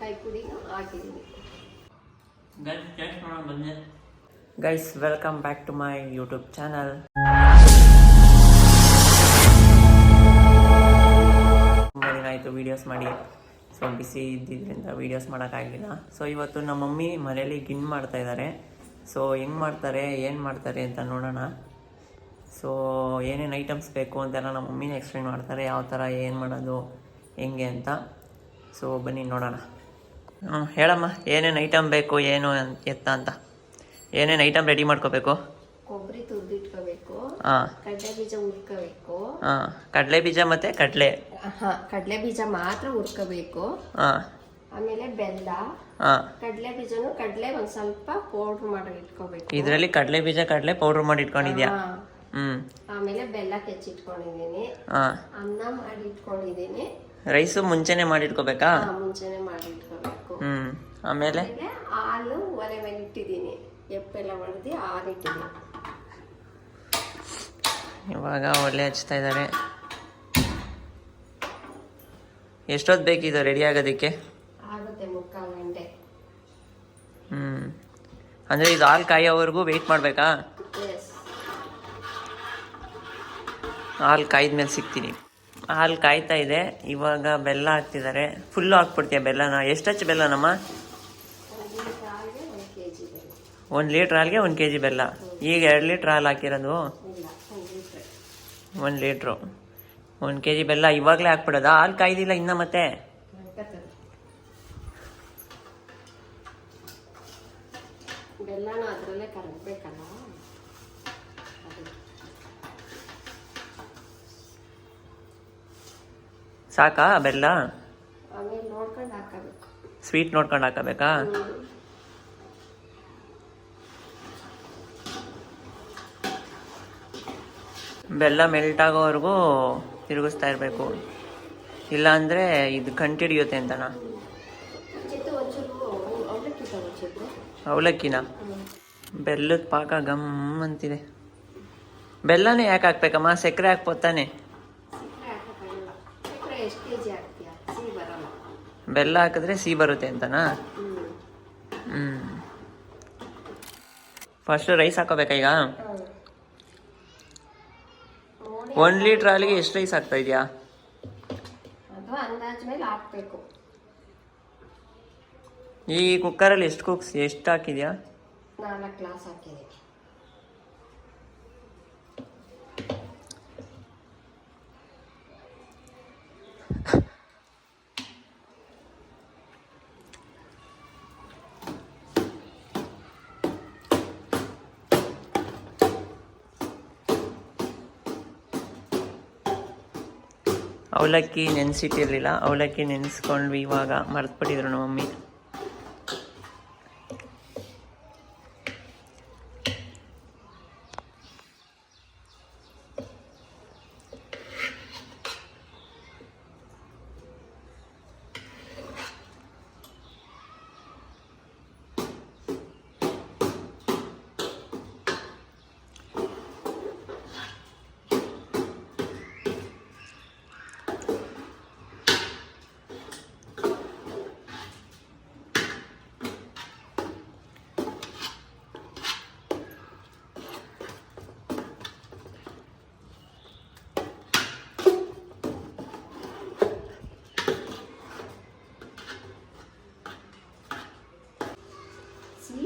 ಕಾಯಿ ಪುಡಿನ ಹಾಕಿದ್ದೀನಿ. Guys welcome back to my YouTube channel. ತುಂಬ ದಿನ ಆಯಿತು ವೀಡಿಯೋಸ್ ಮಾಡಿ. ಸೊ ಬಿಸಿ ಇದ್ದಿದ್ದರಿಂದ ವೀಡಿಯೋಸ್ ಮಾಡೋಕ್ಕಾಗಲಿಲ್ಲ. ಸೊ ಇವತ್ತು ನಮ್ಮ ಮಮ್ಮಿ ಮನೇಲಿ ಗಿನ್ ಮಾಡ್ತಾಯಿದ್ದಾರೆ. ಸೊ ಹೆಂಗೆ ಮಾಡ್ತಾರೆ ಏನು ಮಾಡ್ತಾರೆ ಅಂತ ನೋಡೋಣ. ಸೊ ಏನೇನು ಐಟಮ್ಸ್ ಬೇಕು ಅಂತೆಲ್ಲ ನಮ್ಮ ಮಮ್ಮಿನೇ ಎಕ್ಸ್ಪ್ಲೇನ್ ಮಾಡ್ತಾರೆ, ಯಾವ ಥರ ಏನು ಮಾಡೋದು ಹೆಂಗೆ ಅಂತ. ಸೊ ಬನ್ನಿ ನೋಡೋಣ. ಹೇಳಮ್ಮ, ಏನೇನು ಐಟಮ್ ಬೇಕು, ಏನು ಎತ್ತ ಅಂತ, ಏನೇನು ಐಟಮ್ ರೆಡಿ ಮಾಡ್ಕೋಬೇಕು? ಕೊಬ್ಬರಿ ತುರಿದಿಟ್ಕೋಬೇಕು, ಹಾಂ, ಕಡಲೆ ಬೀಜ ಹುರ್ಕೋಬೇಕು. ಹಾಂ, ಕಡಲೆ ಬೀಜ ಮತ್ತು ಕಡಲೆ ಬೀಜ ಮಾತ್ರ ಹುರ್ಕೋಬೇಕು. ಹಾಂ, ಆಮೇಲೆ ಬೆಲ್ಲ, ಹಾಂ, ಕಡಲೆ ಬೀಜನು ಕಡಲೆ ಒಂದು ಸ್ವಲ್ಪ ಪೌಡ್ರ್ ಮಾಡಿ ಇಟ್ಕೋಬೇಕು. ಇದರಲ್ಲಿ ಕಡಲೆ ಬೀಜ ಕಡಲೆ ಪೌಡ್ರ್ ಮಾಡಿ ಇಟ್ಕೊಂಡಿದ್ಯಾ? ಆಮೇಲೆ ಬೆಲ್ಲ ಕೆಚ್ಚಿಟ್ಕೊಂಡಿದ್ದೀನಿ. ಅನ್ನ ಮಾಡಿ ಇಟ್ಕೊಂಡಿದ್ದೀನಿ. ರೈಸು ಮುಂಚೆನೆ ಮಾಡಿ ಇಟ್ಕೋಬೇಕಾ? ಮುಂಚೆನೆ ಮಾಡಿ ಇಟ್ಕೋಬೇಕು. ಆಮೇಲೆ ಹಾಲು ಒಲೆ ಮೇಲೆ ಇಟ್ಟಿದ್ದೀನಿ, ಎಪ್ಪೆಲ್ಲ ಹೊಡೆದು ಹಾಲು ಇಟ್ಟಿದ್ದೀನಿ. ಇವಾಗ ಒಲೆ ಹಚ್ತಾ ಇದ್ದಾರೆ. ಎಷ್ಟೊತ್ತು ಬೇಕಿದೆ ರೆಡಿ ಆಗೋದಕ್ಕೆ? ಆಗುತ್ತೆ 3/4 ಗಂಟೆ. ಅಂದರೆ ಇದು ಹಾಲು ಕಾಯೋವರೆಗೂ ವೆಯ್ಟ್ ಮಾಡಬೇಕಾ? ಹಾಲು ಕಾಯ್ದ್ಮೇಲೆ ಸಿಗ್ತೀನಿ. ಹಾಲು ಕಾಯ್ತಾ ಇದೆ. ಇವಾಗ ಬೆಲ್ಲ ಹಾಕ್ತಿದ್ದಾರೆ. ಫುಲ್ಲು ಹಾಕ್ಬಿಡ್ತೀಯ ಬೆಲ್ಲನ? ಎಷ್ಟು ಹಚ್ಚು ಬೆಲ್ಲನಮ್ಮ? 1 ಲೀಟ್ರ್ ಹಾಲಿಗೆ 1 kg ಬೆಲ್ಲ. ಈಗ 2 ಲೀಟ್ರ್ ಹಾಲು ಹಾಕಿರೋದು? 1 ಲೀಟ್ರು 1 kg ಬೆಲ್ಲ ಇವಾಗಲೇ ಹಾಕ್ಬಿಡೋದಾ? ಹಾಲು ಕಾಯ್ದಿಲ್ಲ ಇನ್ನು ಮತ್ತೆ? ಬೆಲ್ಲನ ಅದರಲ್ಲೇ ಕರಗಬೇಕಲ್ಲ. ಸಾಕಾ ಬೆಲ್ಲ? ಆಮೇಲೆ ನೋಡ್ಕೊಂಡು ಹಾಕಬೇಕು. ಸ್ವೀಟ್ ನೋಡ್ಕೊಂಡು ಹಾಕಬೇಕಾ? ಬೆಲ್ಲ ಮೆಲ್ಟ್ ಆಗೋವರೆಗೂ ತಿರುಗಿಸ್ತಾ ಇರಬೇಕು, ಇಲ್ಲಾಂದರೆ ಇದು ಕಂಟಿಡಿಯುತ್ತೆ ಅಂತನಾ? ಅವಲಕ್ಕಿನ? ಬೆಲ್ಲದ ಪಾಕ ಗಮ್ ಅಂತಿದೆ. ಬೆಲ್ಲನೇ ಯಾಕೆ ಹಾಕ್ಬೇಕಮ್ಮ? ಸಕ್ಕರೆ ಹಾಕ್ಬೋತಾನೆ? ಬೆಲ್ಲ ಹಾಕಿದ್ರೆ ಸಿಹಿ ಬರುತ್ತೆ ಅಂತನಾ? ಫಸ್ಟ್ ರೈಸ್ ಹಾಕೋಬೇಕಾ ಈಗ? 1 ಲೀಟ್ರ್ ಹಾಲಿಗೆ ಎಷ್ಟು ರೈಸ್ ಹಾಕ್ತಾ ಇದೆಯಾ? ಅದು ಅಂದಾಜು ಮೇಲೆ ಹಾಕಬೇಕು. ಈ ಕುಕ್ಕರಲ್ಲಿ ಎಷ್ಟು ಹಾಕಿದ್ಯಾ? 4 ಗ್ಲಾಸ್ ಹಾಕಿದೆ. ಅವಲಕ್ಕಿ ನೆನೆಸಿಟ್ಟಿರಲಿಲ್ಲ, ಅವಲಕ್ಕಿ ನೆನೆಸ್ಕೊಂಡ್ವಿ. ಇವಾಗ ಮರೆತುಬಿಟ್ಟಿದ್ರು ನಮ್ಮ ಮಮ್ಮಿ.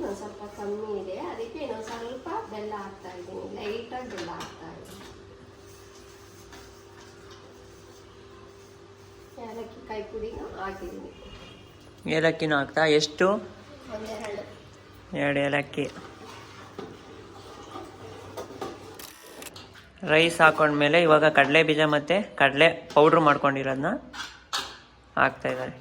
ಒಂದು ಸ್ವಲ್ಪ ಕಮ್ಮಿ ಇದೆ, ಅದಕ್ಕೆ ಇನ್ನೊಂದು ಸ್ವಲ್ಪ ಬೆಲ್ಲ ಹಾಕ್ತಾ ಇದ್ದೀನಿ. ಲೈಟಾಗಿ ಬೆಲ್ಲ ಹಾಕ್ತಾ ಇದ್ದೀನಿ. ಏಲಕ್ಕಿ ಕಾಯಿ ಪುಡಿನ ಹಾಕಿದ್ದೀನಿ. ಏಲಕ್ಕಿನೂ ಹಾಕ್ತಾ? ಎಷ್ಟು? 2 ಏಲಕ್ಕಿ. ರೈಸ್ ಹಾಕೊಂಡ್ಮೇಲೆ ಇವಾಗ ಕಡಲೆ ಬೀಜ ಮತ್ತು ಕಡಲೆ ಪೌಡ್ರ್ ಮಾಡ್ಕೊಂಡಿರೋದನ್ನ ಹಾಕ್ತಾ ಇದ್ದಾರೆ.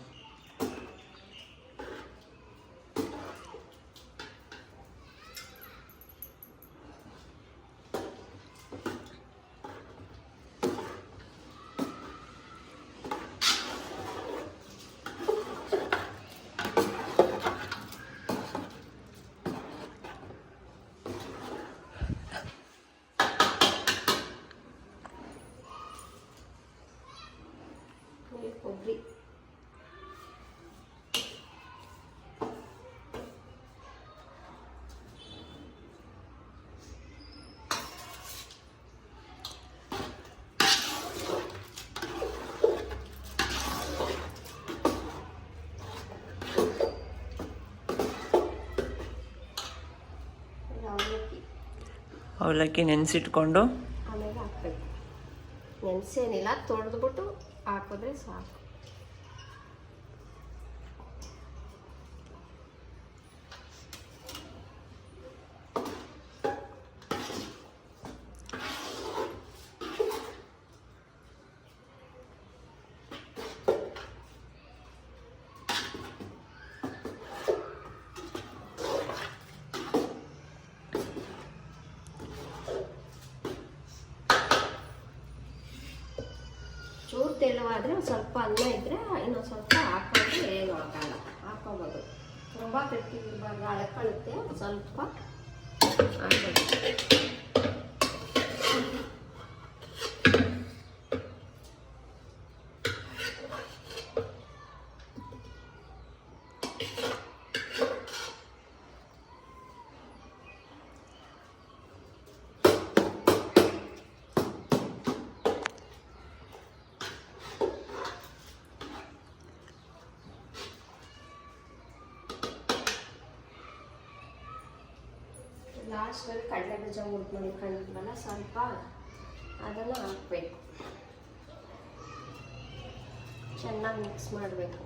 ಕೊಬ್ಬರಿ ಅವಲಕ್ಕಿ ನೆನೆಸಿಟ್ಕೊಂಡು ಆಮೇಲೆ ಹಾಕ್ಬೇಕು. ನೆನೆಸೇನಿಲ್ಲ, ತೊಳೆದ್ಬಿಟ್ಟು ಹಾಕಿದ್ರೆ ಸಾಕು. ಚೂರು ತೆಳುವಾದರೆ ಒಂದು ಸ್ವಲ್ಪ ಅನ್ನ ಇದ್ದರೆ ಇನ್ನೊಂದು ಸ್ವಲ್ಪ ಹಾಕೊಂಡ್ರೆ ಏನು ಆಗಲ್ಲ, ಹಾಕೋಬೋದು. ತುಂಬ ಗಟ್ಟಿಗಿರಬಾರ್ದು, ಅಳ್ಕೊಳ್ಳುತ್ತೆ. ಸ್ವಲ್ಪ ಹಾಕೋದು. ಲಾಸ್ಟಲ್ಲಿ ಕಡಲೆಬೀಜ ಹುರ್ದು ಮಾಡಿಕೊಂಡಿದ್ವಲ್ಲ, ಸ್ವಲ್ಪ ಅದನ್ನು ಹಾಕಬೇಕು. ಚೆನ್ನಾಗಿ ಮಿಕ್ಸ್ ಮಾಡಬೇಕು.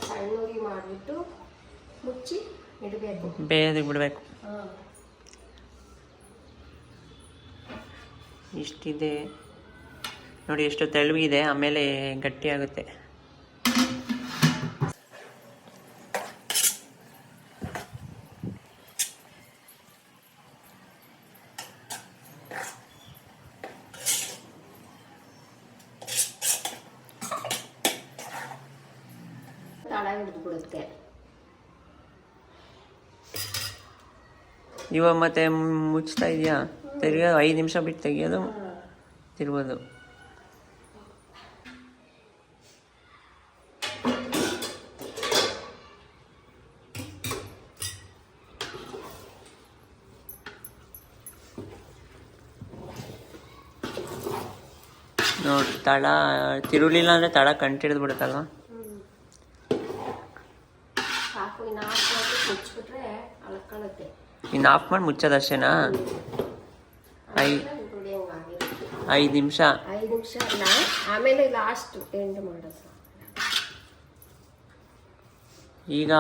ಸಣ್ಣೂರಿ ಮಾಡಿಬಿಟ್ಟು ಮುಚ್ಚಿ ಇಡಬೇಕು, ಬೇಯೋದಕ್ಕೆ ಬಿಡಬೇಕು. ಇಷ್ಟಿದೆ ನೋಡಿ, ಎಷ್ಟು ತೆಳುವಿದೆ, ಆಮೇಲೆ ಗಟ್ಟಿಯಾಗುತ್ತೆ. ತಳ ಹಿಡಿದ್ಬಿಡುತ್ತೆ. ಇವಾಗ ಮತ್ತೆ ಮುಚ್ತಾ ಇದೆಯಾ, ತಿರ್ಗೋದು 5 ನಿಮಿಷ ಬಿಟ್ಟು ತೆಗಿಯೋದು, ತಿರ್ಬೋದು. ನೋಡಿ, ತಳ ತಿರುಳಿಲ್ಲ ಅಂದರೆ ತಳ ಕಂಟಿಡಿದು ಬಿಡುತ್ತಲ್ವ. ಸಾಕು, ಇನ್ನು ಆಫ್ ಮಾಡಿ ಮುಚ್ಚಿಬಿಟ್ರೆ ಅಳ್ಕೊಳ್ಳುತ್ತೆ. ಇನ್ನು ಆಫ್ ಮಾಡಿ ಮುಚ್ಚೋದಷ್ಟೇನಾ? 5 ನಿಮಿಷ. 5 ನಿಮಿಷ ಅಲ್ಲ, ಆಮೇಲೆ ಲಾಸ್ಟ್ ಎಂಡ್ ಮಾಡೋದು. ಈಗ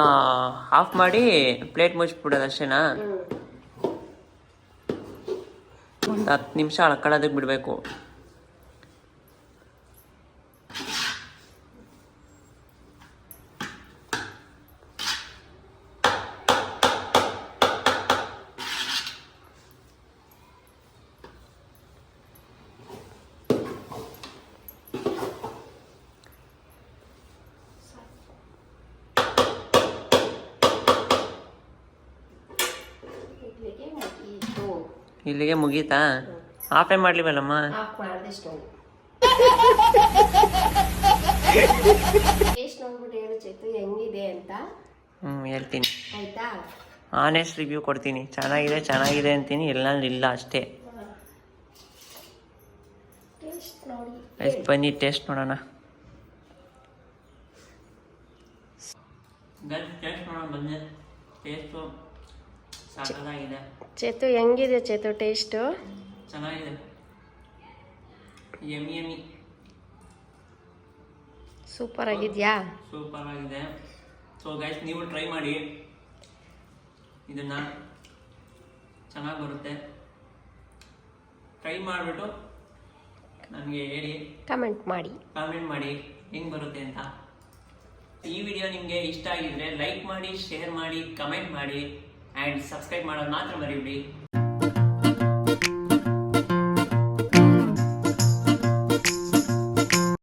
ಆಫ್ ಮಾಡಿ ಪ್ಲೇಟ್ ಮುಚ್ಚಿಬಿಡೋದು ಅಷ್ಟೇನಾ? ಒಂದು 10 ನಿಮಿಷ ಅಳ್ಕೊಳ್ಳೋದಕ್ಕೆ ಬಿಡಬೇಕು. ಇಲ್ಲಿಗೆ ಮುಗೀತಾ? ಆಫೇ ಮಾಡ್ಲಿವಲ್ಲಮ್ಮ. ಆಫ್ ಮಾಡಿದೆ ಸ್ಟವ್. ಟೇಸ್ಟ್ ನೋಡ್ಬಿಟ್ಟು ಹೇಳು ಚೇತು, ಹೆಂಗಿದೆ ಅಂತ. ಹೇಳ್ತೀನಿ ಆಯ್ತಾ? ಆನೆಸ್ಟ್ ರಿವ್ಯೂ ಕೊಡ್ತೀನಿ. ಚೆನ್ನಾಗಿದೆ ಅಂತೀನಿ, ಇಲ್ಲ ಅಷ್ಟೇ. ಟೇಸ್ಟ್ ನೋಡಿ, ಬನ್ನಿ ಟೇಸ್ಟ್ ನೋಡೋಣ. ಟೇಸ್ಟ್ ಮಾಡೋಣ ಬನ್ನಿ. ಟೇಸ್ಟು ಸಾಕಾಗಿದೆ. ಚೇತು ಹೆಂಗಿದೆ ಚೇತು ಟೇಸ್ಟು? ಚೆನ್ನಾಗಿದೆ, ಯಮ್ಮಿ. ಸೂಪರ್ ಆಗಿದೆಯಾ? ಸೂಪರ್ ಆಗಿದೆ. ಸೊ ಗೈಸ್, ನೀವು ಟ್ರೈ ಮಾಡಿ ಇದನ್ನ, ಚೆನ್ನಾಗಿ ಬರುತ್ತೆ. ಟ್ರೈ ಮಾಡಿಬಿಟ್ಟು ನನಗೆ ಹೇಳಿ, ಕಮೆಂಟ್ ಮಾಡಿ ಹೆಂಗೆ ಬರುತ್ತೆ ಅಂತ. ಈ ವಿಡಿಯೋ ನಿಮಗೆ ಇಷ್ಟ ಆಗಿದ್ರೆ ಲೈಕ್ ಮಾಡಿ, ಶೇರ್ ಮಾಡಿ, ಕಮೆಂಟ್ ಮಾಡಿ ಆ್ಯಂಡ್ ಸಬ್ಸ್ಕ್ರೈಬ್ ಮಾಡೋದು ಮಾತ್ರ ಮರಿಬೇಡಿ.